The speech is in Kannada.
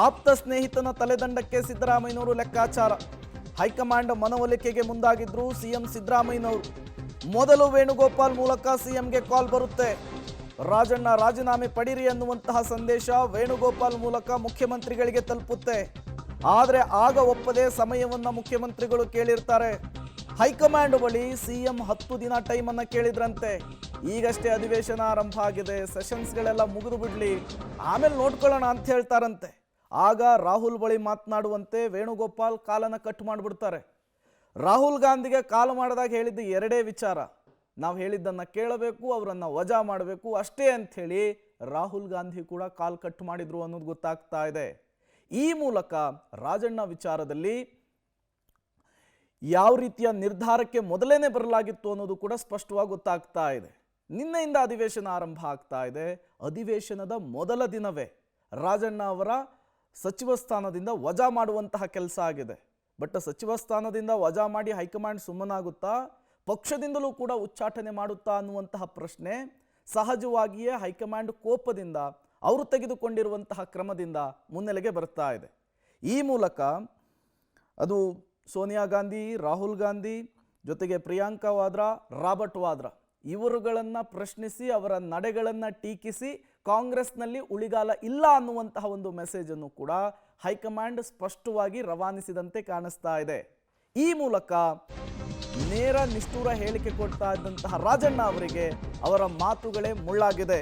ಆಪ್ತ ಸ್ನೇಹಿತನ ತಲೆದಂಡಕ್ಕೆ ಸಿದ್ದರಾಮಯ್ಯನವರು ಲೆಕ್ಕಾಚಾರ. ಹೈಕಮಾಂಡ್ ಮನವೊಲಿಕೆಗೆ ಮುಂದಾಗಿದ್ರು ಸಿಎಂ ಸಿದ್ದರಾಮಯ್ಯನವರು. ಮೊದಲು ವೇಣುಗೋಪಾಲ್ ಮೂಲಕ ಸಿಎಂಗೆ ಕಾಲ್ ಬರುತ್ತೆ. ರಾಜಣ್ಣ ರಾಜೀನಾಮೆ ಪಡಿರಿ ಅನ್ನುವಂತಹ ಸಂದೇಶ ವೇಣುಗೋಪಾಲ್ ಮೂಲಕ ಮುಖ್ಯಮಂತ್ರಿಗಳಿಗೆ ತಲುಪುತ್ತೆ. ಆದರೆ ಆಗ ಒಪ್ಪದೆ ಸಮಯವನ್ನ ಮುಖ್ಯಮಂತ್ರಿಗಳು ಕೇಳಿರ್ತಾರೆ. ಹೈಕಮಾಂಡ್ ಬಳಿ ಸಿಎಂ 10 ದಿನ ಟೈಮ್ ಅನ್ನ ಕೇಳಿದ್ರಂತೆ. ಈಗಷ್ಟೇ ಅಧಿವೇಶನ ಆರಂಭ ಆಗಿದೆ, ಸೆಷನ್ಸ್ಗಳೆಲ್ಲ ಮುಗಿದು ಬಿಡ್ಲಿ, ಆಮೇಲೆ ನೋಡ್ಕೊಳ್ಳೋಣ ಅಂತ ಹೇಳ್ತಾರಂತೆ. ಆಗ ರಾಹುಲ್ ಬಳಿ ಮಾತನಾಡುವಂತೆ ವೇಣುಗೋಪಾಲ್ ಕಾಲನ್ನ ಕಟ್ ಮಾಡಿಬಿಡ್ತಾರೆ. ರಾಹುಲ್ ಗಾಂಧಿಗೆ ಕಾಲ್ ಮಾಡಿದಾಗ ಹೇಳಿದ್ದು ಎರಡೇ ವಿಚಾರ: ನಾವು ಹೇಳಿದ್ದನ್ನು ಕೇಳಬೇಕು, ಅವರನ್ನು ವಜಾ ಮಾಡಬೇಕು, ಅಷ್ಟೇ ಅಂಥೇಳಿ ರಾಹುಲ್ ಗಾಂಧಿ ಕೂಡ ಕಾಲ್ ಕಟ್ ಮಾಡಿದ್ರು ಅನ್ನೋದು ಗೊತ್ತಾಗ್ತಾ ಇದೆ. ಈ ಮೂಲಕ ರಾಜಣ್ಣ ವಿಚಾರದಲ್ಲಿ ಯಾವ ರೀತಿಯ ನಿರ್ಧಾರಕ್ಕೆ ಮೊದಲೇನೆ ಬರಲಾಗಿತ್ತು ಅನ್ನೋದು ಕೂಡ ಸ್ಪಷ್ಟವಾಗಿ ಗೊತ್ತಾಗ್ತಾ ಇದೆ. ನಿನ್ನೆಯಿಂದ ಅಧಿವೇಶನ ಆರಂಭ ಆಗ್ತಾ ಇದೆ. ಅಧಿವೇಶನದ ಮೊದಲ ದಿನವೇ ರಾಜಣ್ಣ ಅವರ ಸಚಿವ ಸ್ಥಾನದಿಂದ ವಜಾ ಮಾಡುವಂತಹ ಕೆಲಸ ಆಗಿದೆ. ಬಟ್ ಸಚಿವ ಸ್ಥಾನದಿಂದ ವಜಾ ಮಾಡಿ ಹೈಕಮಾಂಡ್ ಸುಮ್ಮನಾಗುತ್ತಾ, ಪಕ್ಷದಿಂದಲೂ ಕೂಡ ಉಚ್ಚಾಟನೆ ಮಾಡುತ್ತಾ ಅನ್ನುವಂತಹ ಪ್ರಶ್ನೆ ಸಹಜವಾಗಿಯೇ ಹೈಕಮಾಂಡ್ ಕೋಪದಿಂದ, ಅವರು ತೆಗೆದುಕೊಂಡಿರುವಂತಹ ಕ್ರಮದಿಂದ ಮುನ್ನೆಲೆಗೆ ಬರ್ತಾ ಇದೆ. ಈ ಮೂಲಕ ಅದು ಸೋನಿಯಾ ಗಾಂಧಿ, ರಾಹುಲ್ ಗಾಂಧಿ ಜೊತೆಗೆ ಪ್ರಿಯಾಂಕಾ ವಾದ್ರಾ, ರಾಬರ್ಟ್ ವಾದ್ರಾ ಇವರುಗಳನ್ನು ಪ್ರಶ್ನಿಸಿ ಅವರ ನಡೆಗಳನ್ನು ಟೀಕಿಸಿ ಕಾಂಗ್ರೆಸ್ನಲ್ಲಿ ಉಳಿಗಾಲ ಇಲ್ಲ ಅನ್ನುವಂತಹ ಒಂದು ಮೆಸೇಜನ್ನು ಕೂಡ ಹೈಕಮಾಂಡ್ ಸ್ಪಷ್ಟವಾಗಿ ರವಾನಿಸಿದಂತೆ ಕಾಣಿಸ್ತಾ ಇದೆ. ಈ ಮೂಲಕ ನೇರ ನಿಷ್ಠುರ ಹೇಳಿಕೆ ಕೊಡ್ತಾ ಇದ್ದಂತಹ ರಾಜಣ್ಣ ಅವರಿಗೆ ಅವರ ಮಾತುಗಳೇ ಮುಳ್ಳಾಗಿದೆ.